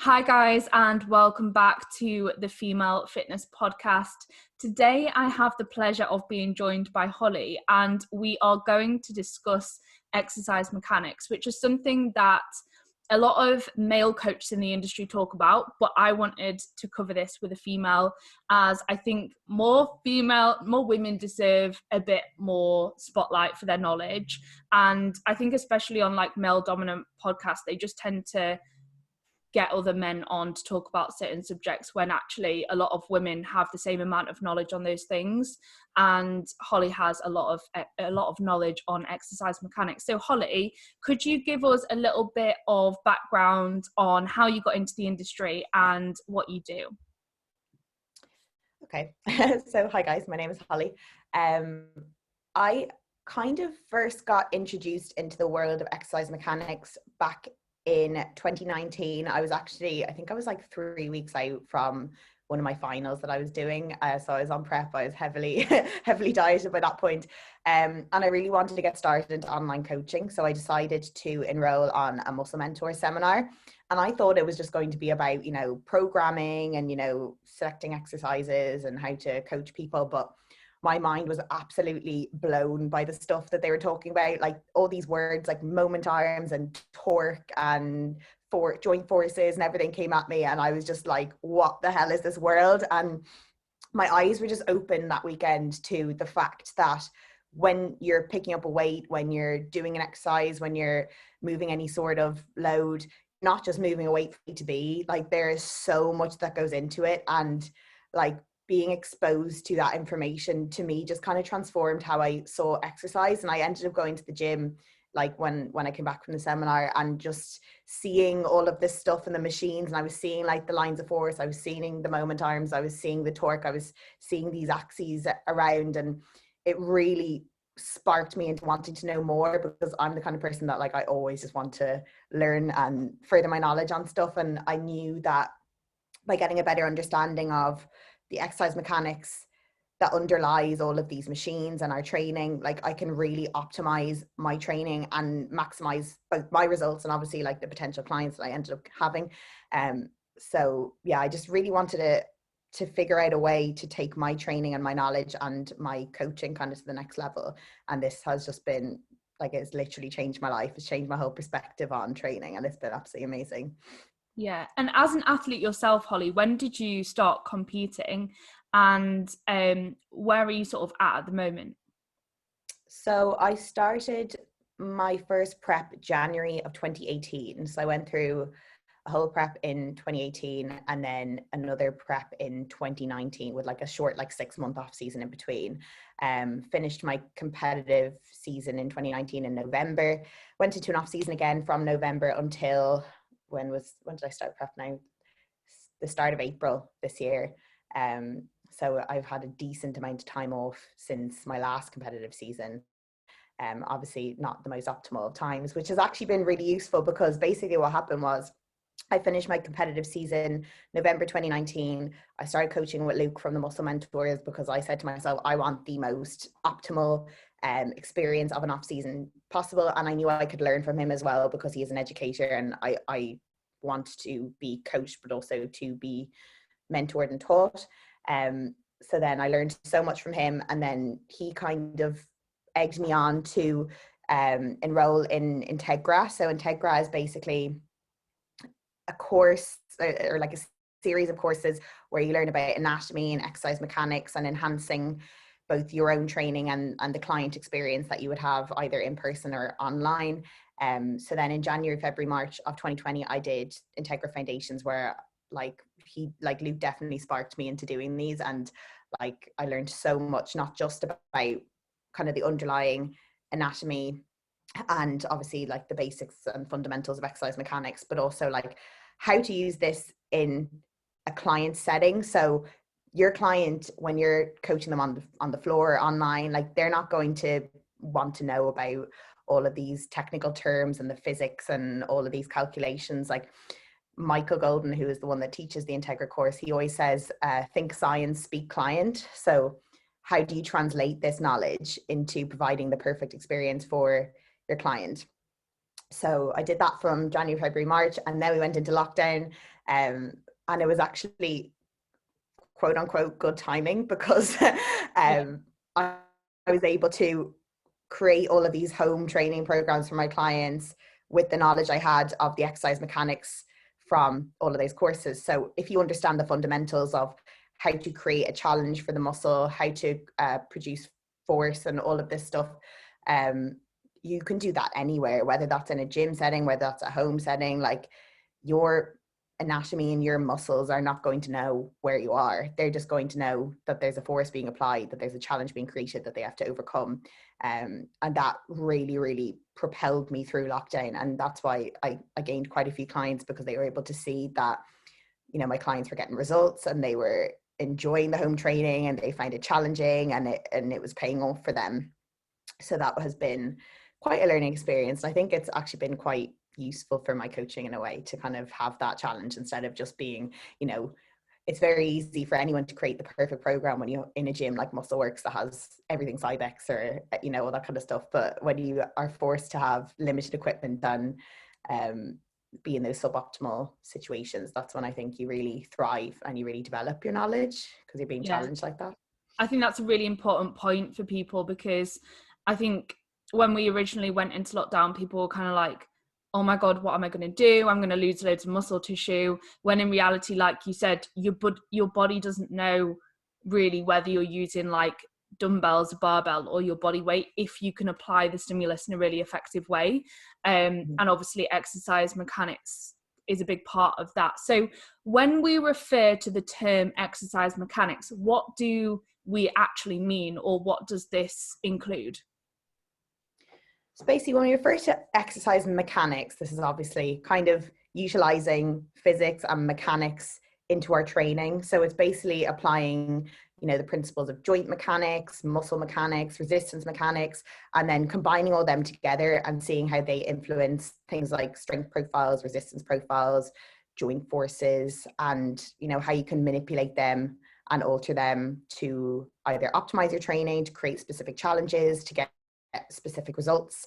Hi guys, and welcome back to the Female Fitness Podcast. Today I have the pleasure of being joined by Holly, and we are going to discuss exercise mechanics, which is something that a lot of male coaches in the industry talk about, but I wanted to cover this with a female, as I think more women deserve a bit more spotlight for their knowledge. And I think especially on like male dominant podcasts, they just tend to get other men on to talk about certain subjects when actually a lot of women have the same amount of knowledge on those things. And Holly has a lot of knowledge on exercise mechanics. So Holly, could you give us a little bit of background on how you got into the industry and what you do? Okay, so hi guys, my name is Holly. I kind of first got introduced into the world of exercise mechanics back in 2019. I think I was like 3 weeks out from one of my finals that I was doing. So I was on prep. I was heavily dieted by that point. And I really wanted to get started into online coaching. So I decided to enroll on a Muscle Mentor seminar. And I thought it was just going to be about, programming and, selecting exercises and how to coach people. But my mind was absolutely blown by the stuff that they were talking about, like all these words like moment arms and torque and joint forces and everything came at me. And I was just like, what the hell is this world? And my eyes were just open that weekend to the fact that when you're picking up a weight, when you're doing an exercise, when you're moving any sort of load, not just moving a weight for A to B, like there is so much that goes into it. And like being exposed to that information to me just kind of transformed how I saw exercise. And I ended up going to the gym like when I came back from the seminar and just seeing all of this stuff in the machines. And I was seeing like the lines of force, I was seeing the moment arms, I was seeing the torque, I was seeing these axes around, and it really sparked me into wanting to know more, because I'm the kind of person that like I always just want to learn and further my knowledge on stuff. And I knew that by getting a better understanding of the exercise mechanics that underlies all of these machines and our training, like I can really optimize my training and maximize both my results and obviously like the potential clients that I ended up having. So yeah, I just really wanted to figure out a way to take my training and my knowledge and my coaching kind of to the next level. And this has just been like, it's literally changed my life. It's changed my whole perspective on training, and it's been absolutely amazing. Yeah. And as an athlete yourself, Holly, when did you start competing, and where are you sort of at the moment? So I started my first prep January of 2018. So I went through a whole prep in 2018 and then another prep in 2019 with like a short, like 6-month off season in between. Finished my competitive season in 2019 in November, went into an off season again from November until when did I start prep now? The start of April this year. So I've had a decent amount of time off since my last competitive season. Obviously not the most optimal of times, which has actually been really useful, because basically what happened was I finished my competitive season November 2019. I started coaching with Luke from the Muscle Mentors because I said to myself, I want the most optimal experience of an off season possible. And I knew I could learn from him as well, because he is an educator and I want to be coached, but also to be mentored and taught. So then I learned so much from him, and then he kind of egged me on to enroll in Integra. So Integra is basically a course or like a series of courses where you learn about anatomy and exercise mechanics and enhancing both your own training and the client experience that you would have either in person or online. So then in January, February, March of 2020, I did Integra Foundations, where Luke definitely sparked me into doing these. And like I learned so much, not just about kind of the underlying anatomy and obviously like the basics and fundamentals of exercise mechanics, but also like how to use this in a client setting. So your client, when you're coaching them on the floor or online, like they're not going to want to know about all of these technical terms and the physics and all of these calculations. Like Michael Golden, who is the one that teaches the Integra course, he always says, think science, speak client. So how do you translate this knowledge into providing the perfect experience for your client? So I did that from January, February, March, and then we went into lockdown. And it was actually quote unquote good timing because I was able to create all of these home training programs for my clients with the knowledge I had of the exercise mechanics from all of those courses. So if you understand the fundamentals of how to create a challenge for the muscle, how to produce force and all of this stuff, you can do that anywhere, whether that's in a gym setting, whether that's a home setting. Like, your anatomy and your muscles are not going to know where you are. They're just going to know that there's a force being applied, that there's a challenge being created that they have to overcome. And that really, really propelled me through lockdown. And that's why I gained quite a few clients, because they were able to see that, you know, my clients were getting results and they were enjoying the home training and they find it challenging, and it was paying off for them. So that has been quite a learning experience. I think it's actually been quite useful for my coaching in a way to kind of have that challenge, instead of just being, you know, it's very easy for anyone to create the perfect program when you're in a gym like Muscleworks that has everything Cybex or, you know, all that kind of stuff. But when you are forced to have limited equipment and be in those suboptimal situations, that's when I think you really thrive and you really develop your knowledge, because you're being challenged like that. I think that's a really important point for people, because I think when we originally went into lockdown, people were kind of like, oh my God, what am I going to do? I'm going to lose loads of muscle tissue. When in reality, like you said, your body doesn't know really whether you're using like dumbbells, a barbell, or your body weight, if you can apply the stimulus in a really effective way. And obviously exercise mechanics is a big part of that. So when we refer to the term exercise mechanics, what do we actually mean, or what does this include? So basically, when we refer to exercise mechanics, this is obviously kind of utilizing physics and mechanics into our training. So it's basically applying, you know, the principles of joint mechanics, muscle mechanics, resistance mechanics, and then combining all them together and seeing how they influence things like strength profiles, resistance profiles, joint forces, and, you know, how you can manipulate them and alter them to either optimize your training, to create specific challenges, to get specific results.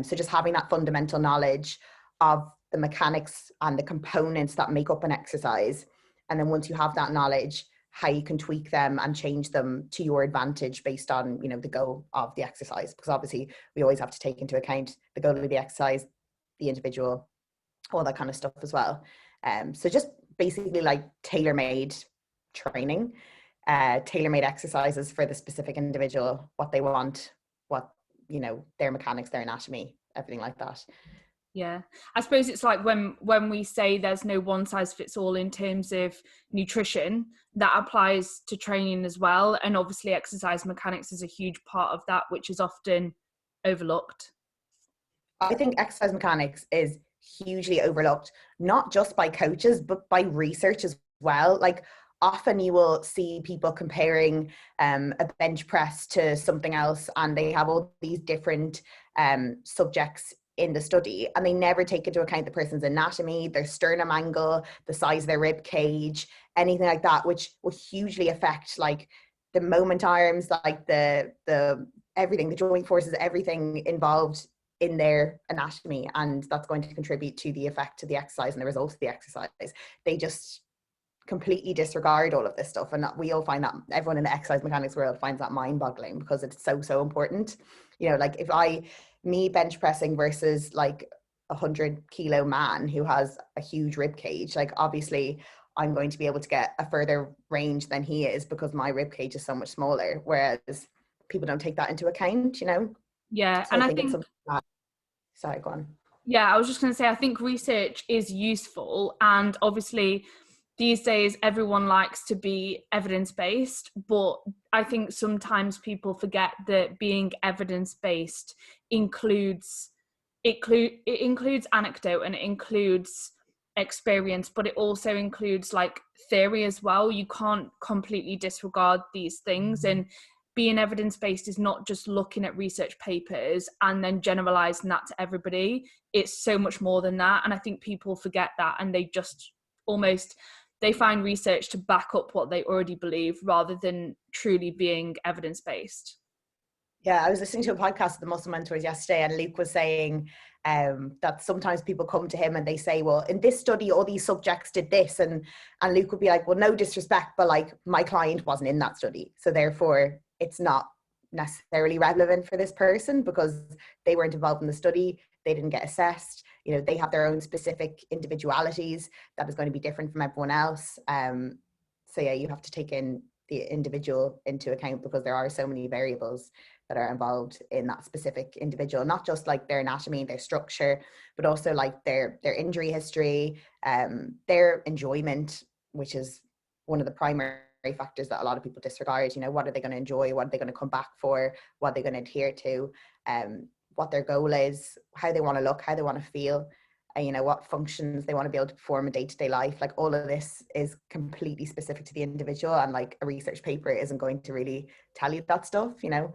So just having that fundamental knowledge of the mechanics and the components that make up an exercise. And then once you have that knowledge, how you can tweak them and change them to your advantage based on, you know, the goal of the exercise. Because obviously we always have to take into account the goal of the exercise, the individual, all that kind of stuff as well. So just basically like tailor-made training, tailor-made exercises for the specific individual, what they want, what, you know, their mechanics, their anatomy, everything like that. Yeah, I suppose it's like when we say there's no one size fits all in terms of nutrition, that applies to training as well. And obviously exercise mechanics is a huge part of that, which is often overlooked. I think exercise mechanics is hugely overlooked, not just by coaches, but by research as well. Like, often you will see people comparing a bench press to something else, and they have all these different subjects in the study, and they never take into account the person's anatomy, their sternum angle, the size of their rib cage, anything like that, which will hugely affect like the moment arms, like the everything, the joint forces, everything involved in their anatomy, and that's going to contribute to the effect of the exercise and the result of the exercise. They just completely disregard all of this stuff, and we all find that, everyone in the exercise mechanics world finds that mind-boggling, because it's so important. You know, like, if me bench pressing versus like 100-kilo man who has a huge rib cage, like, obviously I'm going to be able to get a further range than he is, because my rib cage is so much smaller, whereas people don't take that into account, you know. Yeah, So and I I think think it's something that, sorry, go on. Yeah, I was just going to say, I think research is useful, and obviously these days everyone likes to be evidence-based, but I think sometimes people forget that being evidence-based includes anecdote, and it includes experience, but it also includes like theory as well. You can't completely disregard these things, and being evidence-based is not just looking at research papers and then generalizing that to everybody. It's so much more than that, and I think people forget that, and they just they find research to back up what they already believe, rather than truly being evidence-based. Yeah, I was listening to a podcast of the Muscle Mentors yesterday, and Luke was saying that sometimes people come to him and they say, well, in this study, all these subjects did this. And Luke would be like, well, no disrespect, but like my client wasn't in that study. So therefore, it's not necessarily relevant for this person because they weren't involved in the study. They didn't get assessed. You know, they have their own specific individualities that is going to be different from everyone else. So yeah, you have to take in the individual into account because there are so many variables that are involved in that specific individual, not just like their anatomy, their structure, but also like their injury history, their enjoyment, which is one of the primary factors that a lot of people disregard. You know, what are they going to enjoy? What are they going to come back for? What are they going to adhere to? What their goal is, how they want to look, how they want to feel, you know, what functions they want to be able to perform in day-to-day life. Like all of this is completely specific to the individual, and like a research paper isn't going to really tell you that stuff, you know.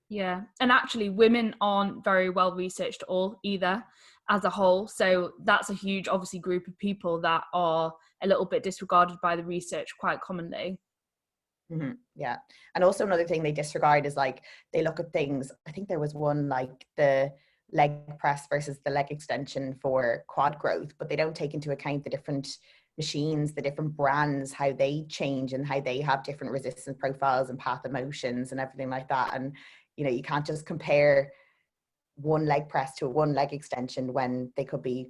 Yeah, and actually women aren't very well researched at all either as a whole, so that's a huge obviously group of people that are a little bit disregarded by the research quite commonly. Mm-hmm. Yeah. And also another thing they disregard is like they look at things, I think there was one like the leg press versus the leg extension for quad growth, but they don't take into account the different machines, the different brands, how they change and how they have different resistance profiles and path of motions and everything like that. And you know, you can't just compare one leg press to one leg extension when they could be,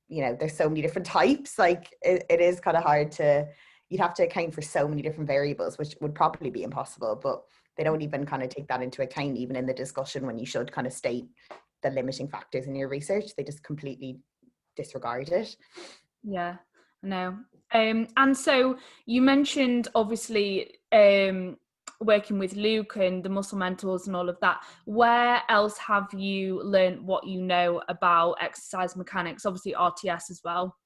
you know, there's so many different types. Like it is kind of hard to, you'd have to account for so many different variables, which would probably be impossible, but they don't even kind of take that into account even in the discussion when you should kind of state the limiting factors in your research. They just completely disregard it. Yeah, I know. And so you mentioned obviously working with Luke and the muscle mentors and all of that. Where else have you learned what you know about exercise mechanics? Obviously RTS as well.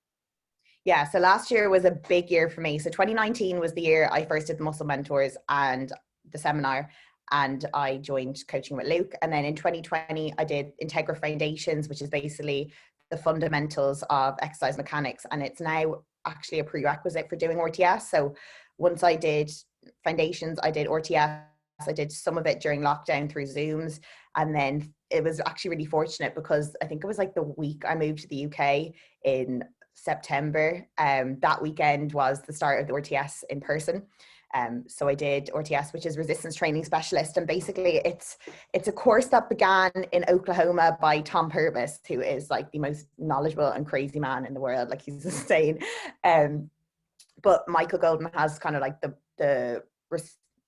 Yeah, so last year was a big year for me. So 2019 was the year I first did the Muscle Mentors and the seminar, and I joined coaching with Luke. And then in 2020, I did Integra Foundations, which is basically the fundamentals of exercise mechanics. And it's now actually a prerequisite for doing RTS. So once I did Foundations, I did RTS. I did some of it during lockdown through Zooms. And then it was actually really fortunate because I think it was like the week I moved to the UK in September. That weekend was the start of the RTS in person. So I did RTS, which is resistance training specialist, and basically it's a course that began in Oklahoma by Tom Purvis, who is like the most knowledgeable and crazy man in the world. Like he's insane. But Michael Golden has kind of like the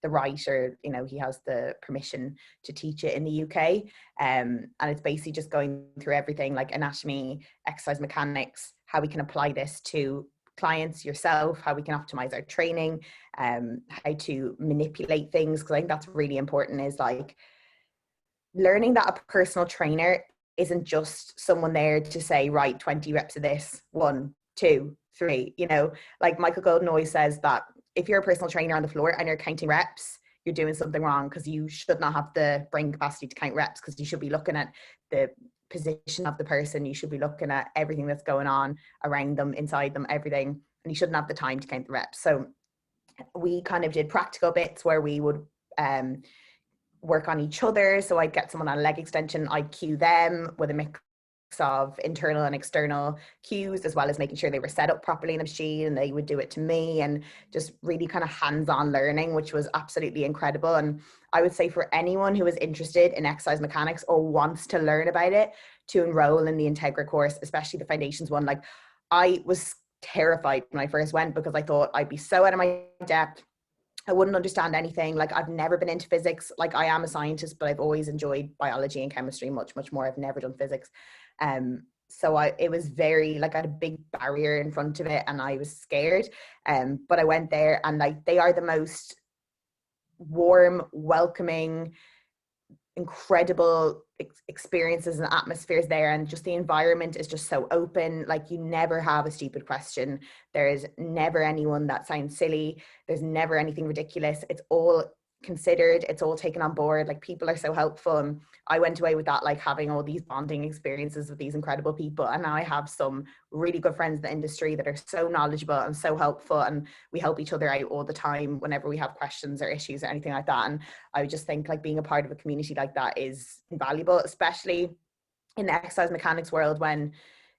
right, or you know, he has the permission to teach it in the UK. And it's basically just going through everything like anatomy, exercise mechanics, how we can apply this to clients, yourself, how we can optimize our training, how to manipulate things. Because I think that's really important, is like learning that a personal trainer isn't just someone there to say, right, 20 reps of this, 1, 2, 3, you know, like Michael Golden always says that if you're a personal trainer on the floor and you're counting reps, you're doing something wrong, because you should not have the brain capacity to count reps, because you should be looking at the position of the person, you should be looking at everything that's going on around them, inside them, everything, and you shouldn't have the time to count the reps. So we kind of did practical bits where we would work on each other. So I'd get someone on a leg extension, I'd cue them with a mix of internal and external cues, as well as making sure they were set up properly in the machine, and they would do it to me, and just really kind of hands-on learning, which was absolutely incredible. And I would say for anyone who is interested in exercise mechanics or wants to learn about it, to enroll in the Integra course, especially the Foundations one. Like I was terrified when I first went, because I thought I'd be so out of my depth, I wouldn't understand anything. Like I've never been into physics. Like I am a scientist, but I've always enjoyed biology and chemistry much more. I've never done physics. So it was very, like I had a big barrier in front of it, and I was scared. But I went there, and like they are the most warm, welcoming, incredible experiences and atmospheres there, and just the environment is just so open. Like you never have a stupid question, there is never anyone that sounds silly, there's never anything ridiculous. It's all considered, it's all taken on board. Like, people are so helpful, and I went away with that, like, having all these bonding experiences with these incredible people, and now I have some really good friends in the industry that are so knowledgeable and so helpful, and we help each other out all the time whenever we have questions or issues or anything like that. And I would just think, like, being a part of a community like that is invaluable, especially in the exercise mechanics world, when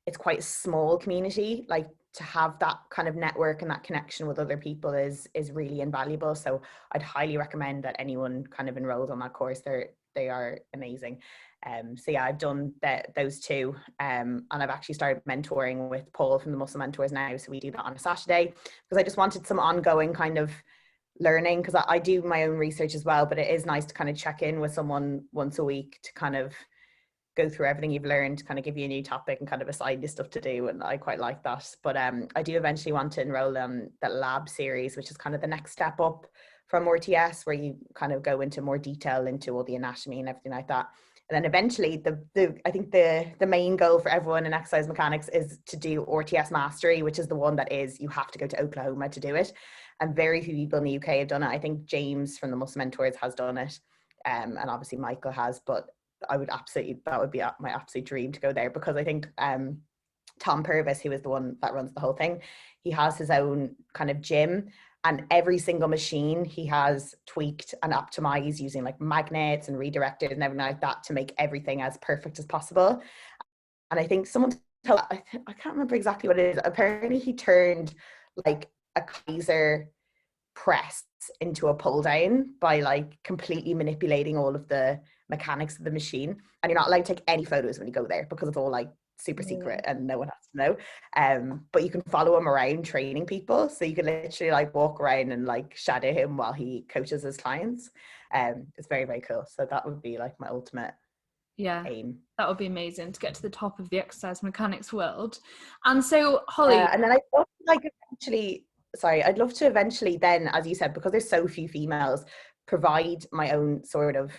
it's quite a small community. Like, to have that kind of network and that connection with other people is really invaluable. So I'd highly recommend that anyone kind of enrolled on that course. They are amazing. So yeah, I've done those two, and I've actually started mentoring with Paul from the Muscle Mentors now. So we do that on a Saturday, because I just wanted some ongoing kind of learning, because I do my own research as well, but it is nice to kind of check in with someone once a week to kind of go through everything you've learned, kind of give you a new topic and kind of assign you stuff to do. And I quite like that. But I do eventually want to enroll in the lab series, which is kind of the next step up from RTS, where you kind of go into more detail into all the anatomy and everything like that. And then eventually I think the main goal for everyone in exercise mechanics is to do RTS mastery, which is the one that is, you have to go to Oklahoma to do it. And very few people in the UK have done it. I think James from the Muscle Mentors has done it. And obviously Michael has, but that would be my absolute dream to go there, because I think Tom Purvis, who is the one that runs the whole thing, he has his own kind of gym, and every single machine he has tweaked and optimized using like magnets and redirected and everything like that to make everything as perfect as possible. And I think someone told, I can't remember exactly what it is. Apparently he turned like a Kaiser press into a pull down by like completely manipulating all of the mechanics of the machine. And you're not allowed to take any photos when you go there, because it's all like super secret and no one has to know. But you can follow him around training people, so you can literally like walk around and like shadow him while he coaches his clients. It's very, very cool. So that would be like my ultimate aim. That would be amazing, to get to the top of the exercise mechanics world. And so Holly, and then I'd love to eventually then, as you said, because there's so few females, provide my own sort of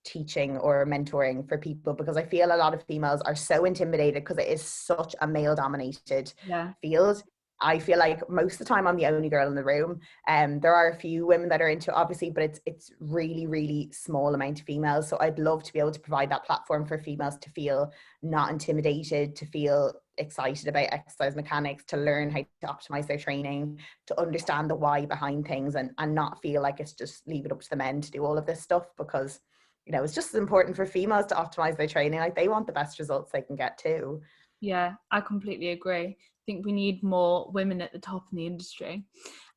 teaching or mentoring for people, because I feel a lot of females are so intimidated because it is such a male dominated field. I feel like most of the time I'm the only girl in the room. There are a few women that are into it, obviously, but it's really, really small amount of females. So I'd love to be able to provide that platform for females to feel not intimidated, to feel excited about exercise mechanics, to learn how to optimize their training, to understand the why behind things, and not feel like it's just leave it up to the men to do all of this stuff, because it's just as important for females to optimize their training. Like, they want the best results they can get too. Yeah, I completely agree. I think we need more women at the top in the industry.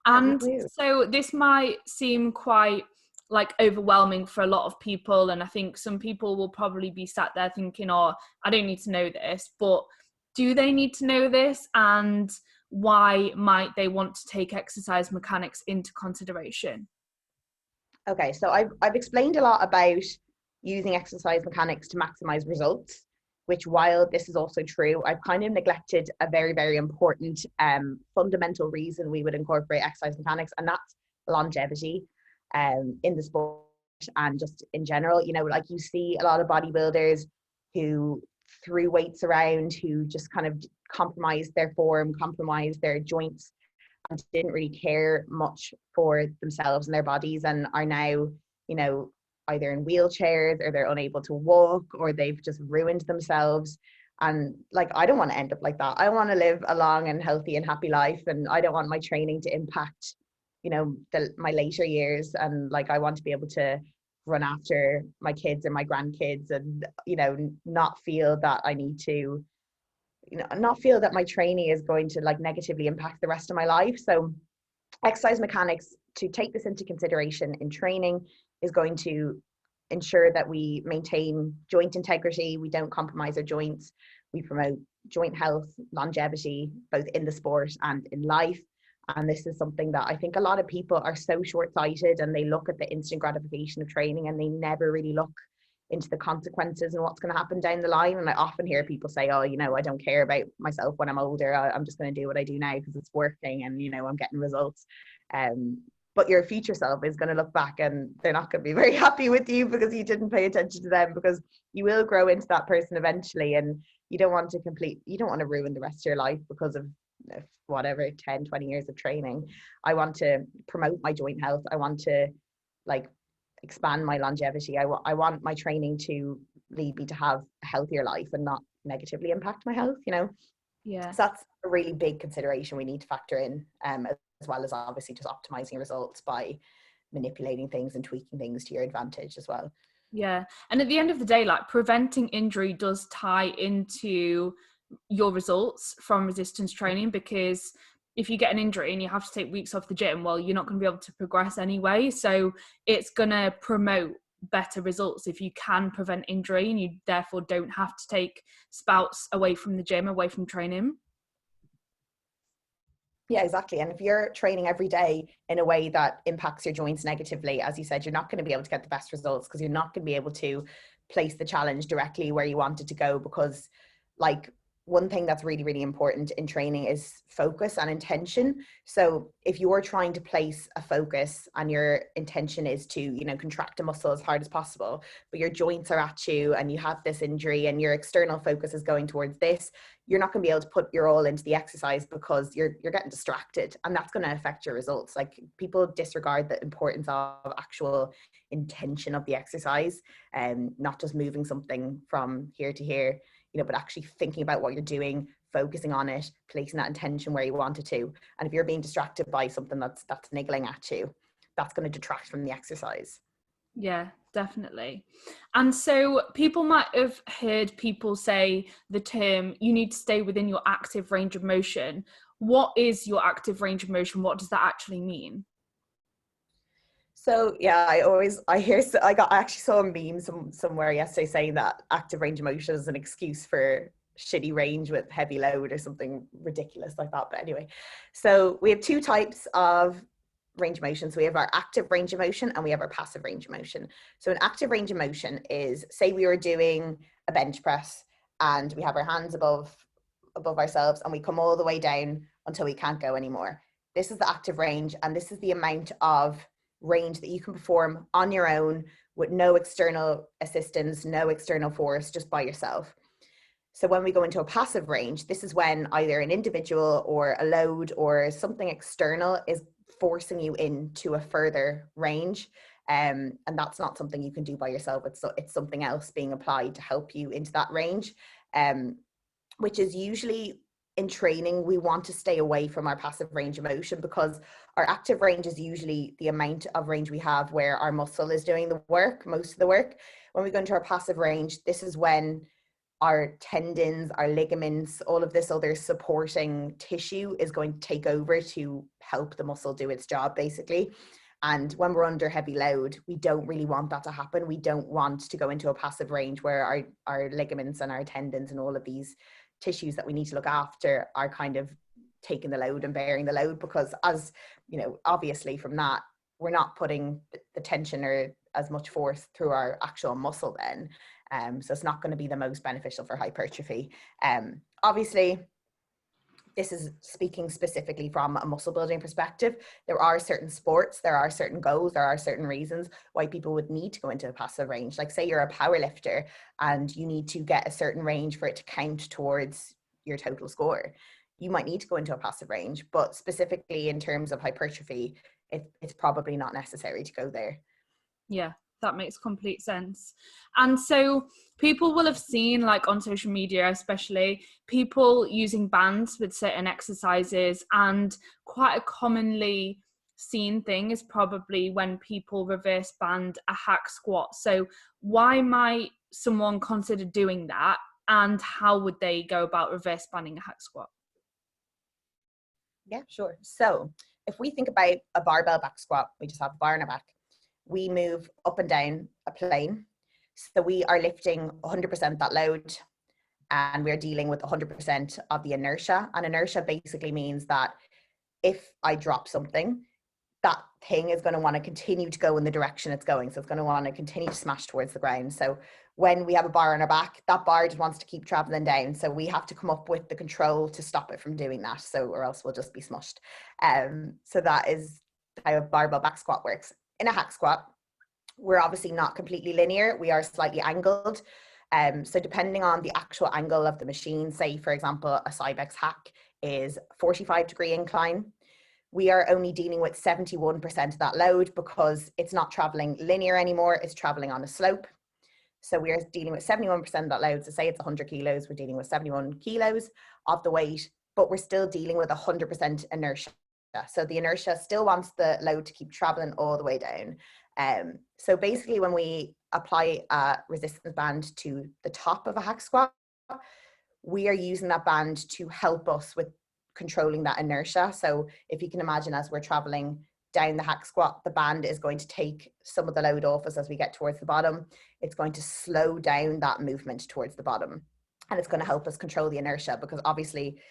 And so this might seem quite like overwhelming for a lot of people, and I think some people will probably be sat there thinking, oh, I don't need to know this. But do they need to know this, and why might they want to take exercise mechanics into consideration? Okay, so I've explained a lot about using exercise mechanics to maximize results, which, while this is also true, I've kind of neglected a very, very important fundamental reason we would incorporate exercise mechanics, and that's longevity in the sport and just in general. Like, you see a lot of bodybuilders who threw weights around, who just kind of compromised their form, compromised their joints, and didn't really care much for themselves and their bodies, and are now, either in wheelchairs, or they're unable to walk, or they've just ruined themselves. And like, I don't want to end up like that. I want to live a long and healthy and happy life, and I don't want my training to impact, my later years. And like, I want to be able to run after my kids and my grandkids, and not feel that I need to, not feel that my training is going to like negatively impact the rest of my life. So exercise mechanics, to take this into consideration in training, is going to ensure that we maintain joint integrity, we don't compromise our joints, we promote joint health, longevity, both in the sport and in life. And this is something that I think a lot of people are so short-sighted, and they look at the instant gratification of training, and they never really look into the consequences and what's going to happen down the line. And I often hear people say, oh, I don't care about myself when I'm older. I'm just going to do what I do now because it's working, and I'm getting results. But your future self is going to look back, and they're not going to be very happy with you, because you didn't pay attention to them, because you will grow into that person eventually, and you don't want to ruin the rest of your life because of whatever 10-20 years of training. I want to promote my joint health. I want to like expand my longevity. I want my training to lead me to have a healthier life and not negatively impact my health, you know? Yeah. So that's a really big consideration we need to factor in, as well as obviously just optimizing results by manipulating things and tweaking things to your advantage as well. Yeah. And at the end of the day, like, preventing injury does tie into your results from resistance training, because if you get an injury and you have to take weeks off the gym, well, you're not going to be able to progress anyway. So it's going to promote better results if you can prevent injury, and you therefore don't have to take spouts away from the gym, away from training. Yeah, exactly. And if you're training every day in a way that impacts your joints negatively, as you said, you're not going to be able to get the best results, because you're not going to be able to place the challenge directly where you want it to go. Because, like, one thing that's really, really important in training is focus and intention. So if you're trying to place a focus and your intention is to, you know, contract a muscle as hard as possible, but your joints are at you and you have this injury and your external focus is going towards this, you're not going to be able to put your all into the exercise because you're getting distracted, and that's going to affect your results. Like, people disregard the importance of actual intention of the exercise, and not just moving something from here to here, you know, but actually thinking about what you're doing, focusing on it, placing that intention where you want it to. And if you're being distracted by something that's niggling at you, that's going to detract from the exercise. Yeah, definitely. And so people might have heard people say the term, you need to stay within your active range of motion. What is your active range of motion? What does that actually mean? So yeah, I actually saw a meme somewhere yesterday saying that active range of motion is an excuse for shitty range with heavy load or something ridiculous like that. But anyway, so we have two types of range of motion. So we have our active range of motion and we have our passive range of motion. So an active range of motion is, say we were doing a bench press and we have our hands above ourselves and we come all the way down until we can't go anymore. This is the active range, and this is the amount of range that you can perform on your own with no external assistance, no external force, just by yourself. So when we go into a passive range, this is when either an individual or a load or something external is forcing you into a further range. And that's not something you can do by yourself. It's something else being applied to help you into that range, which is usually, in training, we want to stay away from our passive range of motion, because our active range is usually the amount of range we have where our muscle is doing the work, most of the work. When we go into our passive range, this is when our tendons, our ligaments, all of this other supporting tissue is going to take over to help the muscle do its job, basically. And when we're under heavy load, we don't really want that to happen. We don't want to go into a passive range where our ligaments and our tendons and all of these tissues that we need to look after are kind of taking the load and bearing the load, because, as you know, obviously from that, we're not putting the tension or as much force through our actual muscle then. So it's not going to be the most beneficial for hypertrophy. Obviously, this is speaking specifically from a muscle building perspective. There are certain sports, there are certain goals, there are certain reasons why people would need to go into a passive range. Like, say you're a power lifter and you need to get a certain range for it to count towards your total score. You might need to go into a passive range, but specifically in terms of hypertrophy, it's probably not necessary to go there. Yeah, that makes complete sense. And so people will have seen, like, on social media especially, people using bands with certain exercises, and quite a commonly seen thing is probably when people reverse band a hack squat. So why might someone consider doing that, and how would they go about reverse banding a hack squat? Yeah, sure. So if we think about a barbell back squat, we just have a bar on our back. We move up and down a plane. So we are lifting 100% that load, and we're dealing with 100% of the inertia. And inertia basically means that if I drop something, that thing is going to want to continue to go in the direction it's going. So it's going to want to continue to smash towards the ground. So when we have a bar on our back, that bar just wants to keep traveling down. So we have to come up with the control to stop it from doing that. So, or else we'll just be smushed. So that is how a barbell back squat works. In a hack squat, we're obviously not completely linear. We are slightly angled. So depending on the actual angle of the machine, say, for example, a Cybex hack is 45-degree incline. we are only dealing with 71% of that load because it's not traveling linear anymore, it's traveling on a slope. So we are dealing with 71% of that load. So say it's 100 kilos, we're dealing with 71 kilos of the weight, but we're still dealing with 100% inertia. So the inertia still wants the load to keep traveling all the way down. So basically when we apply a resistance band to the top of a hack squat, we are using that band to help us with controlling that inertia. So if you can imagine, as we're traveling down the hack squat, the band is going to take some of the load off us as we get towards the bottom. It's going to slow down that movement towards the bottom, and it's going to help us control the inertia, because obviously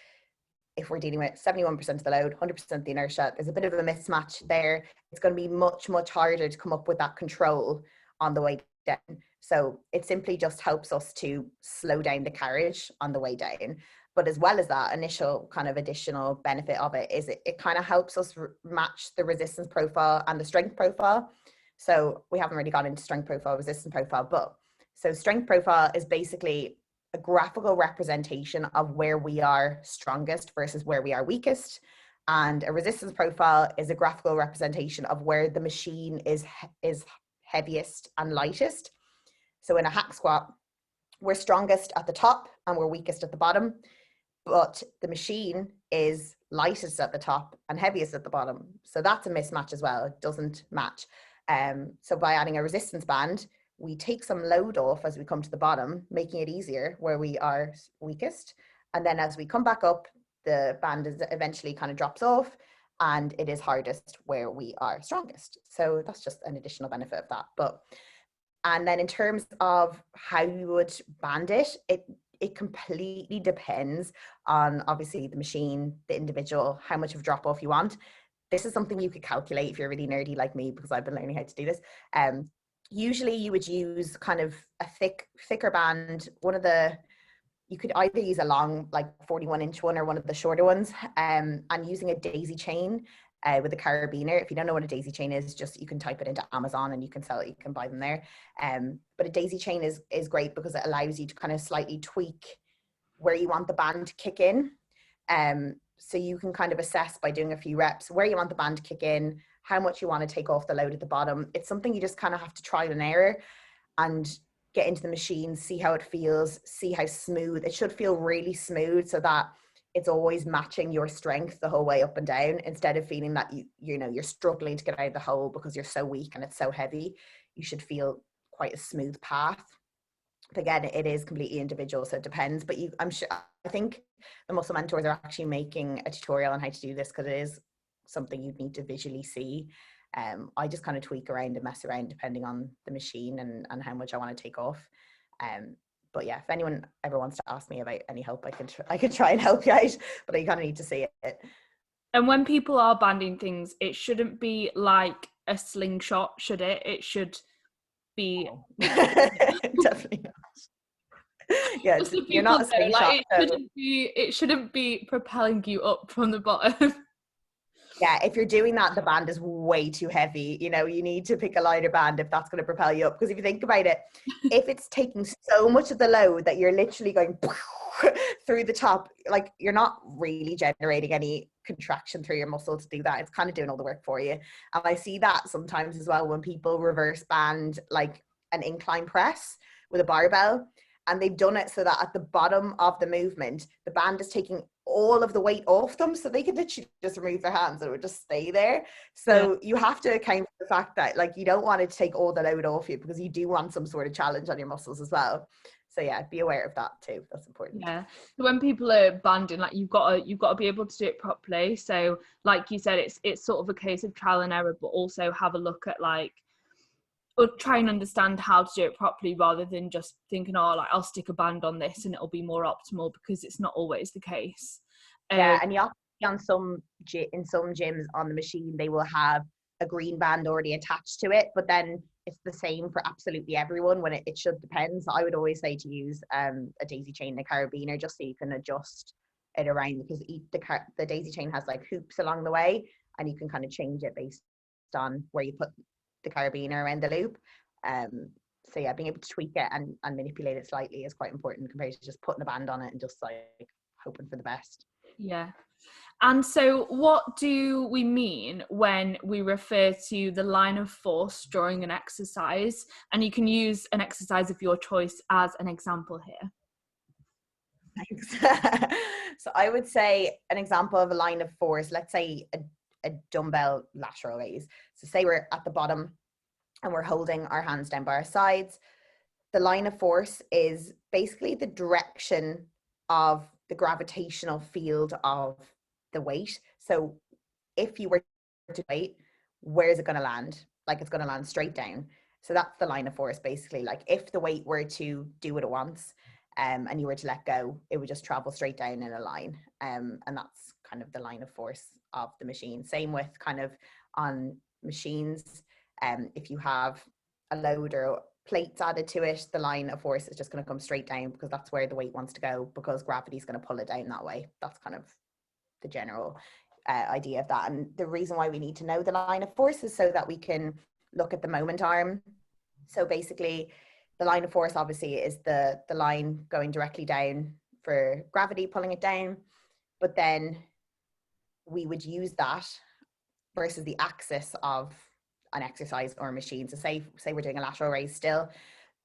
if we're dealing with 71% of the load, 100% of the inertia, there's a bit of a mismatch there. It's going to be much, much harder to come up with that control on the way down. So it simply just helps us to slow down the carriage on the way down. But as well as that initial kind of additional benefit of it is it kind of helps us match the resistance profile and the strength profile. So we haven't really gone into strength profile, resistance profile, but so strength profile is basically a graphical representation of where we are strongest versus where we are weakest. And a resistance profile is a graphical representation of where the machine is heaviest and lightest. So in a hack squat, we're strongest at the top and we're weakest at the bottom, but the machine is lightest at the top and heaviest at the bottom. So that's a mismatch as well. It doesn't match. So by adding a resistance band, we take some load off as we come to the bottom, making it easier where we are weakest. And then as we come back up, the band is eventually kind of drops off and it is hardest where we are strongest. So that's just an additional benefit of that. And then in terms of how you would band it, it completely depends on obviously the machine, the individual, how much of a drop off you want. This is something you could calculate if you're really nerdy like me, because I've been learning how to do this. Usually you would use kind of a thicker band. You could either use a long, like 41-inch one, or one of the shorter ones, and using a daisy chain with a carabiner. If you don't know what a daisy chain is, just you can type it into Amazon and you can sell it, you can buy them there. But a daisy chain is great because it allows you to kind of slightly tweak where you want the band to kick in. So you can kind of assess by doing a few reps where you want the band to kick in, how much you want to take off the load at the bottom. It's something you just kind of have to trial and error and get into the machine, see how it feels, see how smooth. It should feel really smooth so that it's always matching your strength the whole way up and down, instead of feeling that you're struggling to get out of the hole because you're so weak and it's so heavy. You should feel quite a smooth path. But again, it is completely individual, so it depends. But I think the muscle mentors are actually making a tutorial on how to do this, because it is something you'd need to visually see. I just kind of tweak around and mess around depending on the machine and how much I want to take off. But yeah, if anyone ever wants to ask me about any help, I can try and help you out, but you kind of need to see it. And when people are banding things, it shouldn't be like a slingshot, should it? It should be definitely not. Yeah, you're not a slingshot. Like, it shouldn't be propelling you up from the bottom. Yeah, if you're doing that, the band is way too heavy. You need to pick a lighter band if that's going to propel you up. Because if you think about it, if it's taking so much of the load that you're literally going through the top, like, you're not really generating any contraction through your muscle to do that. It's kind of doing all the work for you. And I see that sometimes as well when people reverse band like an incline press with a barbell, and they've done it so that at the bottom of the movement, the band is taking all of the weight off them, so they could literally just remove their hands and it would just stay there. So you have to account for the fact that, like, you don't want it to take all the load off you, because you do want some sort of challenge on your muscles as well. So yeah, be aware of that too. That's important. Yeah. So when people are banding, like, you've got to be able to do it properly. So like you said, it's sort of a case of trial and error, but also have a look at, like, or try and understand how to do it properly, rather than just thinking, oh, like, I'll stick a band on this and it'll be more optimal, because it's not always the case. Yeah, and you have to, in some gyms on the machine, they will have a green band already attached to it, but then it's the same for absolutely everyone when it should depend. So I would always say to use a daisy chain and a carabiner, just so you can adjust it around, because the daisy chain has like hoops along the way, and you can kind of change it based on where you put the carabiner around the loop. So yeah, being able to tweak it and manipulate it slightly is quite important, compared to just putting a band on it and just like hoping for the best. Yeah. And so what do we mean when we refer to the line of force during an exercise? And you can use an exercise of your choice as an example here. Thanks. So I would say an example of a line of force, let's say a dumbbell lateral raise. So say we're at the bottom and we're holding our hands down by our sides. The line of force is basically the direction of the gravitational field of the weight. So if you were to weight, where is it going to land? Like it's going to land straight down. So that's the line of force basically. Like if the weight were to do what it wants, and you were to let go, it would just travel straight down in a line. And that's kind of the line of force of the machine. Same with kind of on machines. If you have a load or plates added to it, the line of force is just going to come straight down because that's where the weight wants to go, because gravity is going to pull it down that way. That's kind of the general idea of that. And the reason why we need to know the line of force is so that we can look at the moment arm. So basically, the line of force obviously is the line going directly down for gravity pulling it down, but then we would use that versus the axis of an exercise or a machine. So say we're doing a lateral raise still,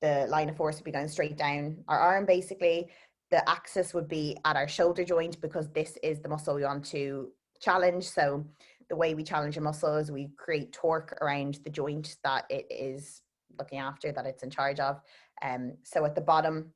the line of force would be going straight down our arm basically. The axis would be at our shoulder joint because this is the muscle we want to challenge. So the way we challenge a muscle is we create torque around the joint that it is looking after, that it's in charge of. So at the bottom,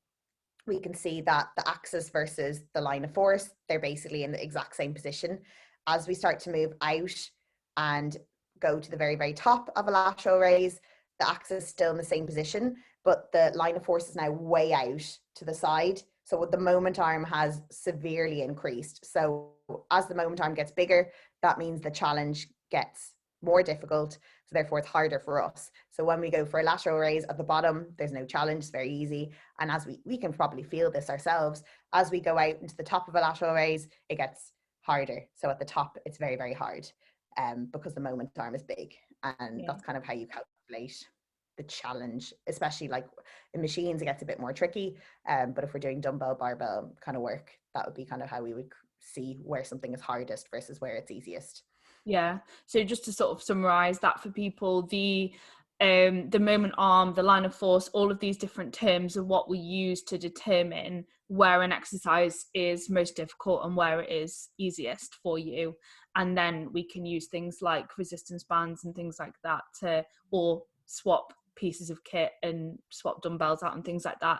we can see that the axis versus the line of force, they're basically in the exact same position. As we start to move out and go to the very, very top of a lateral raise, the axis is still in the same position, but the line of force is now way out to the side. So the moment arm has severely increased. So as the moment arm gets bigger, that means the challenge gets more difficult. So therefore it's harder for us. So when we go for a lateral raise at the bottom, there's no challenge, it's very easy. And as we can probably feel this ourselves, as we go out into the top of a lateral raise, it gets harder. So at the top, it's very, very hard because the moment arm is big. And that's kind of how you calculate the challenge, especially like in machines, it gets a bit more tricky. But if we're doing dumbbell, barbell kind of work, that would be kind of how we would see where something is hardest versus where it's easiest. Yeah. So just to sort of summarize that for people, the moment arm, the line of force, all of these different terms are what we use to determine where an exercise is most difficult and where it is easiest for you. And then we can use things like resistance bands and things like that or swap pieces of kit and swap dumbbells out and things like that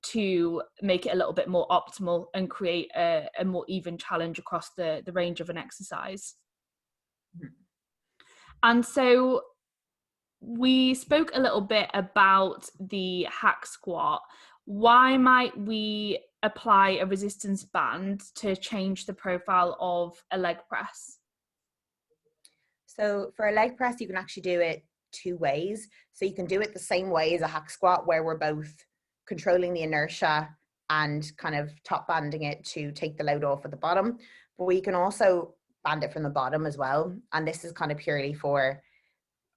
to make it a little bit more optimal and create a more even challenge across the range of an exercise. Mm-hmm. And so we spoke a little bit about the hack squat. Why might we apply a resistance band to change the profile of a leg press? So for a leg press, you can actually do it two ways. So you can do it the same way as a hack squat, where we're both controlling the inertia and kind of top banding it to take the load off at the bottom. But we can also band it from the bottom as well. And this is kind of purely for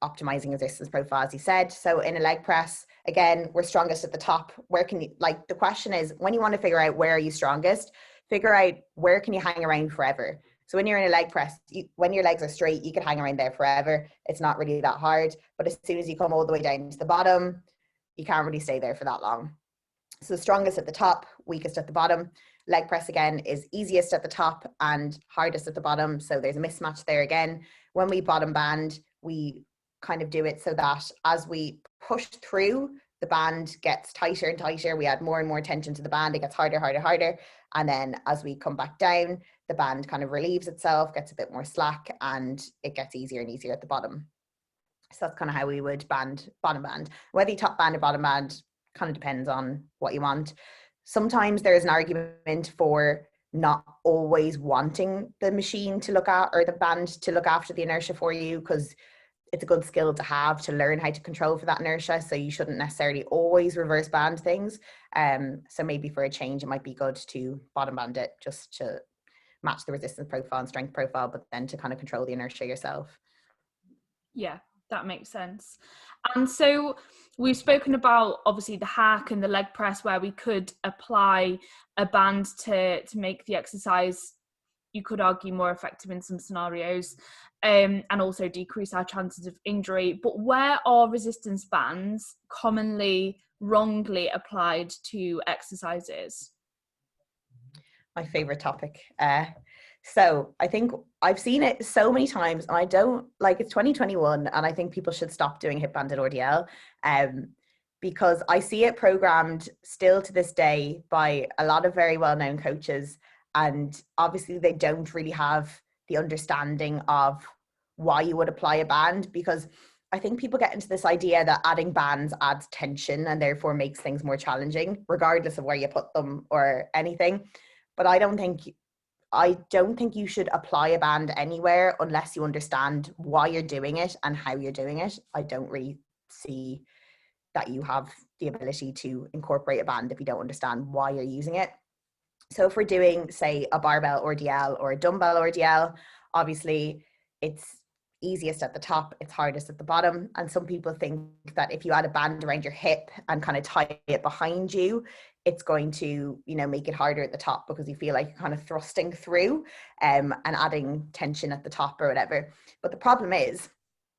optimizing resistance profile, as you said. So in a leg press, again, we're strongest at the top. Where can you, like, the question is, when you want to figure out where are you strongest, figure out where can you hang around forever. So when you're in a leg press, when your legs are straight, you can hang around there forever. It's not really that hard. But as soon as you come all the way down to the bottom, you can't really stay there for that long. So the strongest at the top, weakest at the bottom. Leg press, again, is easiest at the top and hardest at the bottom. So there's a mismatch there again. When we bottom band, we kind of do it so that as we push through, the band gets tighter and tighter. We add more and more tension to the band. It gets harder, harder, harder. And then as we come back down, the band kind of relieves itself, gets a bit more slack, and it gets easier and easier at the bottom. So that's kind of how we would bottom band. Whether you top band or bottom band kind of depends on what you want. Sometimes there is an argument for not always wanting the machine to look at, or the band to look after the inertia for you, because it's a good skill to have to learn how to control for that inertia. So you shouldn't necessarily always reverse band things. So maybe for a change, it might be good to bottom band it just to match the resistance profile and strength profile, but then to kind of control the inertia yourself. Yeah. That makes sense. And so we've spoken about obviously the hack and the leg press where we could apply a band to make the exercise, you could argue, more effective in some scenarios, and also decrease our chances of injury. But where are resistance bands commonly wrongly applied to exercises? My favorite topic. So I think I've seen it so many times, and I don't like, it's 2021, and I think people should stop doing hip banded RDL, because I see it programmed still to this day by a lot of very well-known coaches, and obviously they don't really have the understanding of why you would apply a band, because I think people get into this idea that adding bands adds tension and therefore makes things more challenging, regardless of where you put them or anything. But I don't think you should apply a band anywhere unless you understand why you're doing it and how you're doing it. I don't really see that you have the ability to incorporate a band if you don't understand why you're using it. So if we're doing, say, a barbell RDL or a dumbbell RDL, obviously it's easiest at the top, it's hardest at the bottom. And some people think that if you add a band around your hip and kind of tie it behind you, it's going to, make it harder at the top because you feel like you're kind of thrusting through and adding tension at the top or whatever. But the problem is,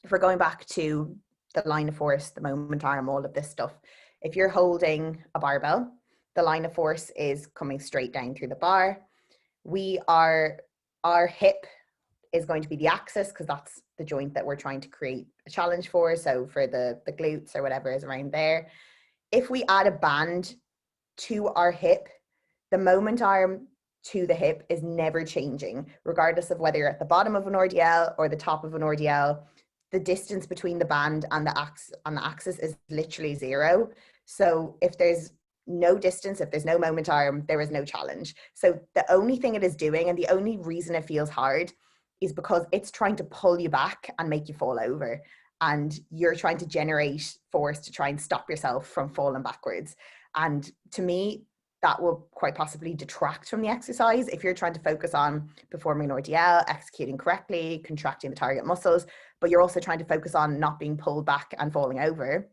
if we're going back to the line of force, the moment arm, all of this stuff, if you're holding a barbell, the line of force is coming straight down through the bar. Our hip is going to be the axis, because that's the joint that we're trying to create a challenge for. So for the glutes or whatever is around there. If we add a band to our hip, the moment arm to the hip is never changing, regardless of whether you're at the bottom of an RDL or the top of an RDL. The distance between the band and the axis is literally zero. So if there's no distance, if there's no moment arm, there is no challenge. So the only thing it is doing, and the only reason it feels hard, is because it's trying to pull you back and make you fall over. And you're trying to generate force to try and stop yourself from falling backwards. And to me, that will quite possibly detract from the exercise if you're trying to focus on performing an RDL, executing correctly, contracting the target muscles, but you're also trying to focus on not being pulled back and falling over.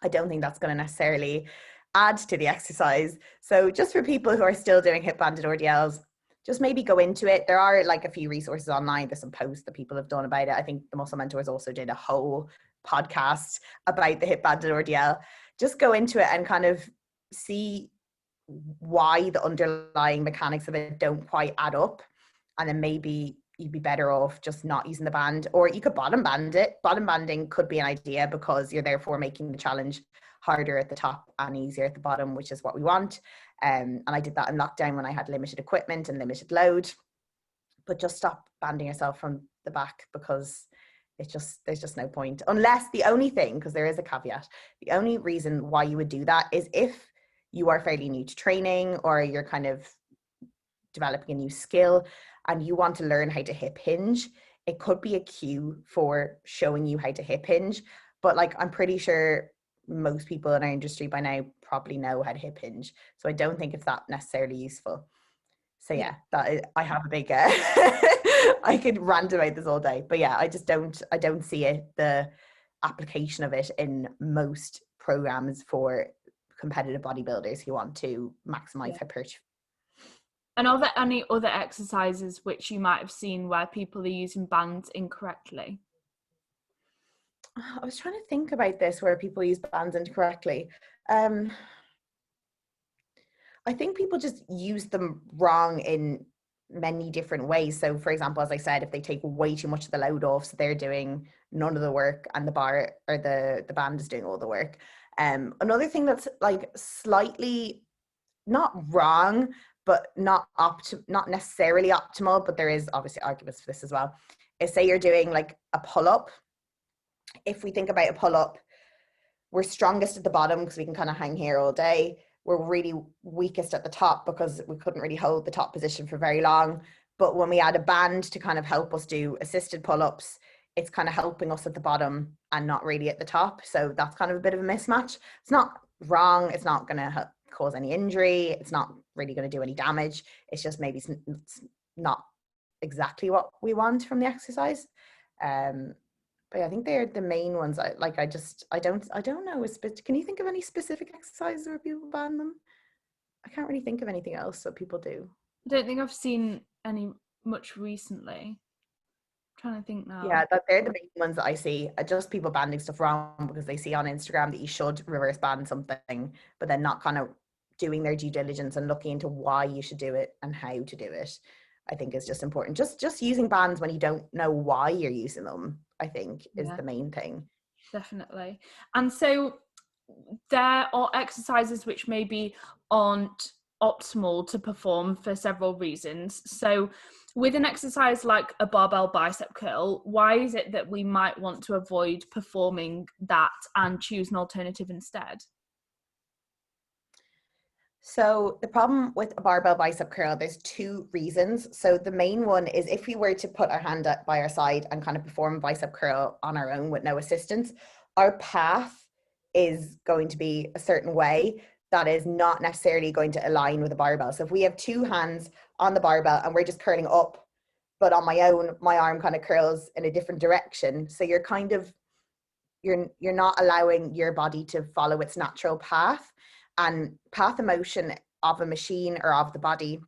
I don't think that's going to necessarily add to the exercise. So just for people who are still doing hip banded RDLs, just maybe go into it. There are like a few resources online. There's some posts that people have done about it. I think the Muscle Mentors also did a whole podcast about the hip banded RDL. Just go into it and kind of see why the underlying mechanics of it don't quite add up. And then maybe you'd be better off just not using the band, or you could bottom band it. Bottom banding could be an idea because you're therefore making the challenge harder at the top and easier at the bottom, which is what we want. And I did that in lockdown when I had limited equipment and limited load. But just stop banding yourself from the back, because there's just no point. Unless the only thing, because there is a caveat, the only reason why you would do that is if you are fairly new to training, or you're kind of developing a new skill and you want to learn how to hip hinge. It could be a cue for showing you how to hip hinge. But like, I'm pretty sure most people in our industry by now probably know how to hip hinge. So I don't think it's that necessarily useful. So yeah, I have a big, I could rant about this all day, but yeah, I don't see it, the application of it in most programs for competitive bodybuilders who want to maximize hypertrophy. And are there any other exercises which you might have seen where people are using bands incorrectly? I was trying to think about this, where people use bands incorrectly. I think people just use them wrong in many different ways. So for example, as I said, if they take way too much of the load off, so they're doing none of the work and the bar or the band is doing all the work. Another thing that's like slightly not wrong, but not necessarily optimal, but there is obviously arguments for this as well, is say you're doing like a pull-up. If we think about a pull-up, we're strongest at the bottom because we can kind of hang here all day. We're really weakest at the top because we couldn't really hold the top position for very long. But when we add a band to kind of help us do assisted pull-ups, it's kind of helping us at the bottom and not really at the top. So that's kind of a bit of a mismatch. It's not wrong. It's not going to cause any injury. It's not really going to do any damage. It's just maybe it's not exactly what we want from the exercise. But I think they're the main ones. I don't know. Can you think of any specific exercises where people ban them? I can't really think of anything else that people do. I don't think I've seen any much recently. I'm trying to think now. Yeah, that they're the main ones that I see. Just people banding stuff wrong because they see on Instagram that you should reverse band something, but then not kind of doing their due diligence and looking into why you should do it and how to do it. I think is just important. Just using bands when you don't know why you're using them, I think, is Yeah, the main thing. definitely. And so there are exercises which maybe aren't optimal to perform for several reasons. So with an exercise like a barbell bicep curl, why is it that we might want to avoid performing that and choose an alternative instead? So the problem with a barbell bicep curl, there's two reasons. So the main one is if we were to put our hand up by our side and kind of perform a bicep curl on our own with no assistance, our path is going to be a certain way that is not necessarily going to align with a barbell. So if we have two hands on the barbell and we're just curling up, but on my own, my arm kind of curls in a different direction. So you're kind of, you're not allowing your body to follow its natural path. And path of motion of a machine or of the body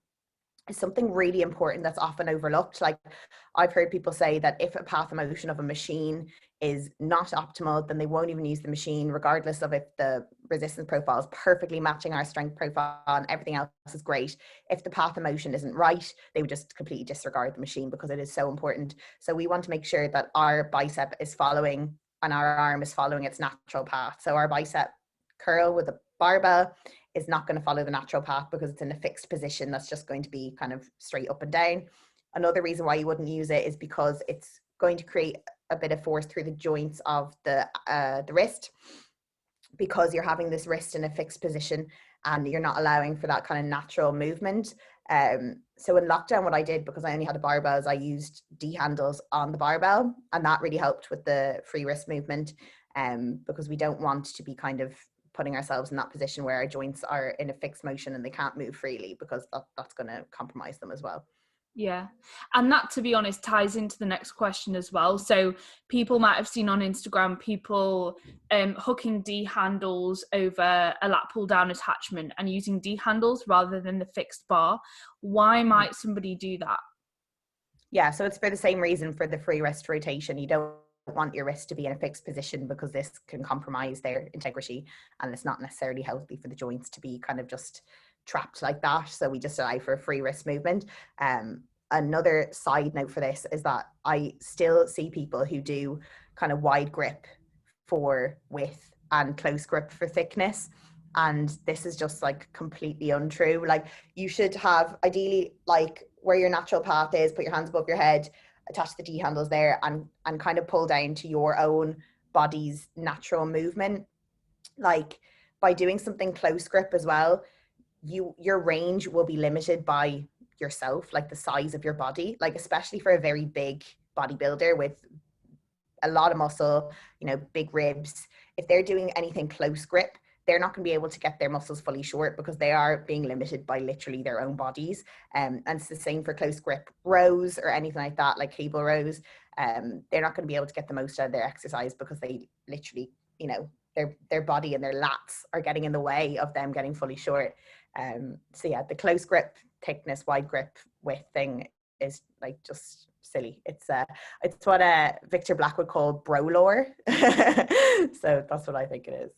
is something really important that's often overlooked. Like I've heard people say that if a path of motion of a machine is not optimal, then they won't even use the machine, regardless of if the resistance profile is perfectly matching our strength profile and everything else is great. If the path of motion isn't right, they would just completely disregard the machine because it is so important. So we want to make sure that our bicep is following and our arm is following its natural path. So our bicep curl with a barbell is not going to follow the natural path because it's in a fixed position that's just going to be kind of straight up and down. Another reason why you wouldn't use it is because it's going to create a bit of force through the joints of the wrist, because you're having this wrist in a fixed position and you're not allowing for that kind of natural movement. So in lockdown, what I did, because I only had a barbell, is I used D handles on the barbell, and that really helped with the free wrist movement, because we don't want to be kind of putting ourselves in that position where our joints are in a fixed motion and they can't move freely, because that's going to compromise them as well. Yeah. And that, to be honest, ties into the next question as well. So people might have seen on Instagram people hooking D handles over a lat pull down attachment and using D handles rather than the fixed bar. Why might somebody do that? Yeah, so it's for the same reason for the free wrist rotation. You don't want your wrist to be in a fixed position because this can compromise their integrity, and it's not necessarily healthy for the joints to be kind of just trapped like that. So we just allow for a free wrist movement. Another side note for this is that I still see people who do kind of wide grip for width and close grip for thickness. And this is just like completely untrue. Like you should have ideally like where your natural path is, put your hands above your head, attach the D handles there, and kind of pull down to your own body's natural movement. Like by doing something close grip as well, your range will be limited by yourself, like the size of your body, like especially for a very big bodybuilder with a lot of muscle, big ribs. If they're doing anything close grip, they're not going to be able to get their muscles fully short because they are being limited by literally their own bodies. And it's the same for close grip rows or anything like that, like cable rows. They're not going to be able to get the most out of their exercise because they literally, their body and their lats are getting in the way of them getting fully short. So yeah, the close grip, thickness, wide grip, width thing is like just silly. It's what Victor Black would call bro lore. So that's what I think it is.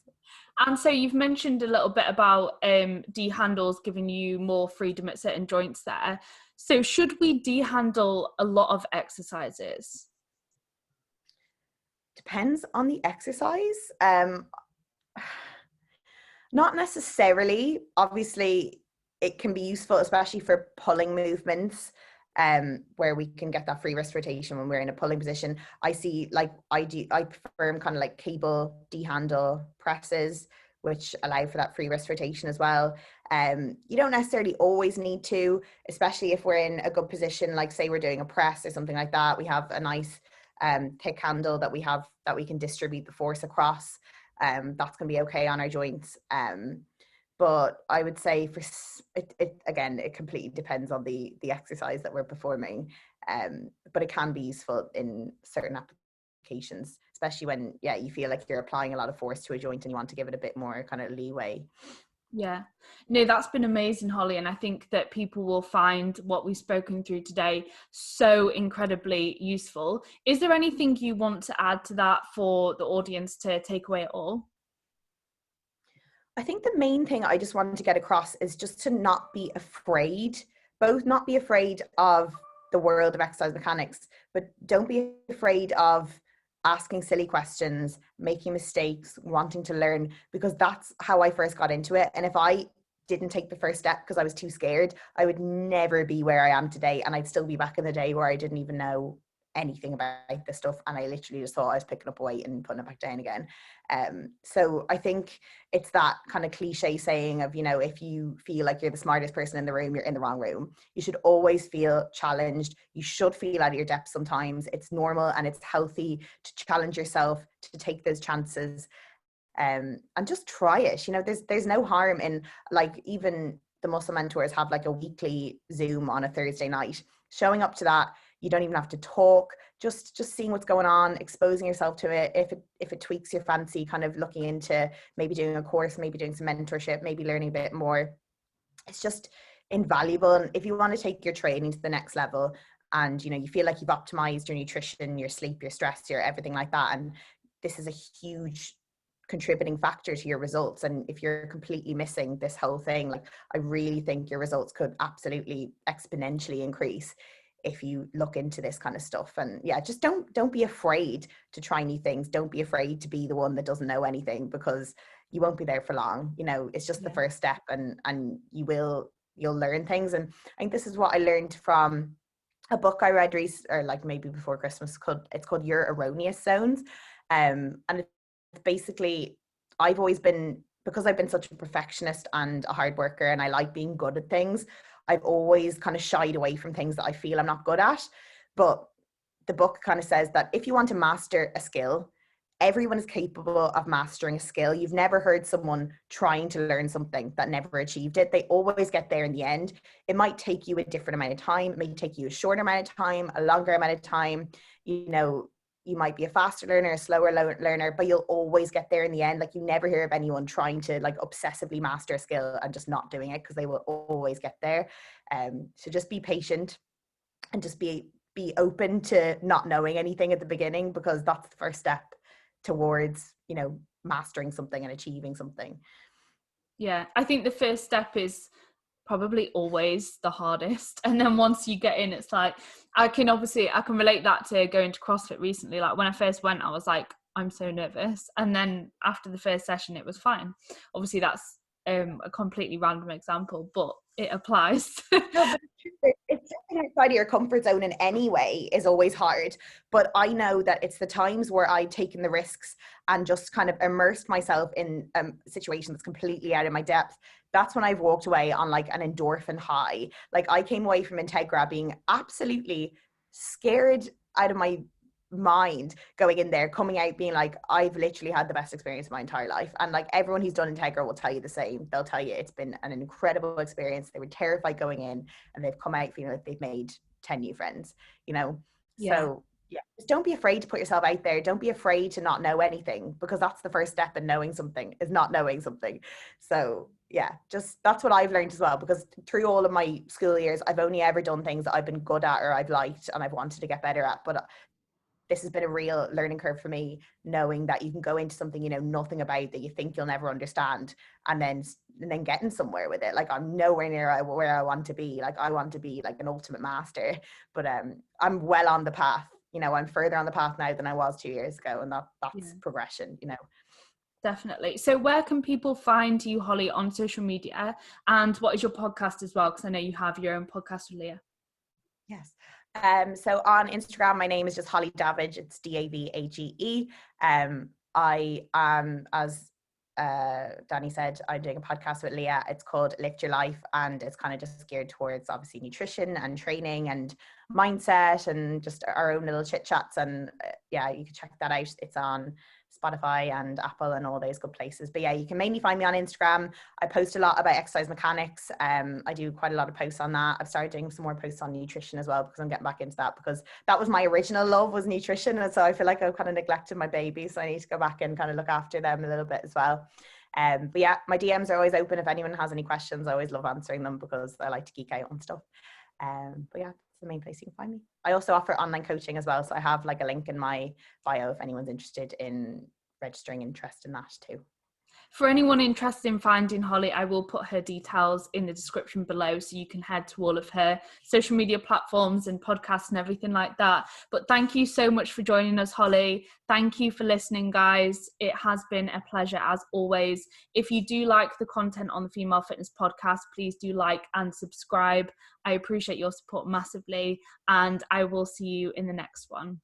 And so you've mentioned a little bit about D handles giving you more freedom at certain joints there. So should we D handle a lot of exercises? Depends on the exercise. Not necessarily. Obviously, it can be useful, especially for pulling movements, where we can get that free wrist rotation when we're in a pulling position. I prefer kind of like cable D handle presses, which allow for that free wrist rotation as well. You don't necessarily always need to, especially if we're in a good position, like say we're doing a press or something like that. We have a nice thick handle that we can distribute the force across. That's going to be okay on our joints. But I would say it completely depends on the exercise that we're performing. But it can be useful in certain complications, especially when, yeah, you feel like you're applying a lot of force to a joint and you want to give it a bit more kind of leeway. Yeah, no, that's been amazing, Holly. And I think that people will find what we've spoken through today so incredibly useful. Is there anything you want to add to that for the audience to take away at all? I think the main thing I just wanted to get across is just to not be afraid, both not be afraid of the world of exercise mechanics, but don't be afraid of asking silly questions, making mistakes, wanting to learn, because that's how I first got into it. And if I didn't take the first step because I was too scared, I would never be where I am today. And I'd still be back in the day where I didn't even know anything about this stuff. And I literally just thought I was picking up a weight and putting it back down again. So I think it's that kind of cliche saying of, you know, if you feel like you're the smartest person in the room, you're in the wrong room. You should always feel challenged. You should feel out of your depth sometimes. It's normal and it's healthy to challenge yourself, to take those chances, and just try it. You know, there's no harm in, like, even the muscle mentors have like a weekly Zoom on a Thursday night. Showing up to that, you don't even have to talk, just seeing what's going on, exposing yourself to it. If it tweaks your fancy, kind of looking into maybe doing a course, maybe doing some mentorship, maybe learning a bit more. It's just invaluable. And if you want to take your training to the next level and, you know, you feel like you've optimized your nutrition, your sleep, your stress, your everything like that, and this is a huge contributing factor to your results, and if you're completely missing this whole thing, like, I really think your results could absolutely exponentially increase if you look into this kind of stuff. And yeah, just don't be afraid to try new things. Don't be afraid to be the one that doesn't know anything, because you won't be there for long. You know, it's just the first step, and you'll learn things. And I think this is what I learned from a book I read recently, or like maybe before Christmas, it's called Your Erroneous Zones. And it's basically, I've always been, because I've been such a perfectionist and a hard worker and I like being good at things, I've always kind of shied away from things that I feel I'm not good at. But the book kind of says that if you want to master a skill, everyone is capable of mastering a skill. You've never heard someone trying to learn something that never achieved it. They always get there in the end. It might take you a different amount of time. It may take you a shorter amount of time, a longer amount of time. You know, you might be a faster learner, a slower learner, but you'll always get there in the end. Like, you never hear of anyone trying to like obsessively master a skill and just not doing it, because they will always get there. So just be patient and just be open to not knowing anything at the beginning, because that's the first step towards, you know, mastering something and achieving something. Yeah, I think the first step is probably always the hardest, and then once you get in, it's like, I can relate that to going to CrossFit recently. Like, when I first went, I was like, I'm so nervous, and then after the first session it was fine. Obviously that's a completely random example, but it applies. No, but it's something outside of your comfort zone in any way is always hard. But I know that it's the times where I've taken the risks and just kind of immersed myself in a situation that's completely out of my depth. That's when I've walked away on like an endorphin high. Like, I came away from Integra being absolutely scared out of my mind, going in there, coming out being like, I've literally had the best experience of my entire life. And like, everyone who's done Integra will tell you the same. They'll tell you it's been an incredible experience. They were terrified going in, and they've come out feeling like they've made 10 new friends, you know? Yeah. So yeah, just don't be afraid to put yourself out there. Don't be afraid to not know anything, because that's the first step in knowing something, is not knowing something. So yeah, just, that's what I've learned as well, because through all of my school years, I've only ever done things that I've been good at or I've liked and I've wanted to get better at. But this has been a real learning curve for me, knowing that you can go into something you know nothing about, that you think you'll never understand, and then getting somewhere with it. Like, I'm nowhere near where I want to be. Like, I want to be like an ultimate master, but I'm well on the path. You know, I'm further on the path now than I was 2 years ago, and that's progression, you know. Definitely. So where can people find you, Holly, on social media, and what is your podcast as well? Because I know you have your own podcast with Leah. Yes. So on Instagram, my name is just Holly Davage. It's Davage. I am, as Danny said, I'm doing a podcast with Leah. It's called Lift Your Life, and it's kind of just geared towards obviously nutrition and training and mindset and just our own little chit chats. And yeah, you can check that out. It's on Spotify and Apple and all those good places. But yeah, you can mainly find me on Instagram. I post a lot about exercise mechanics. I do quite a lot of posts on that. I've started doing some more posts on nutrition as well, because I'm getting back into that, because that was my original love, was nutrition. And so I feel like I've kind of neglected my babies. So I need to go back and kind of look after them a little bit as well. But yeah, my DMs are always open. If anyone has any questions, I always love answering them, because I like to geek out on stuff. But yeah, it's the main place you can find me. I also offer online coaching as well. So I have like a link in my bio if anyone's interested in registering interest in that too. For anyone interested in finding Holly, I will put her details in the description below, so you can head to all of her social media platforms and podcasts and everything like that. But thank you so much for joining us, Holly. Thank you for listening, guys. It has been a pleasure as always. If you do like the content on the Female Fitness Podcast, please do like and subscribe. I appreciate your support massively, and I will see you in the next one.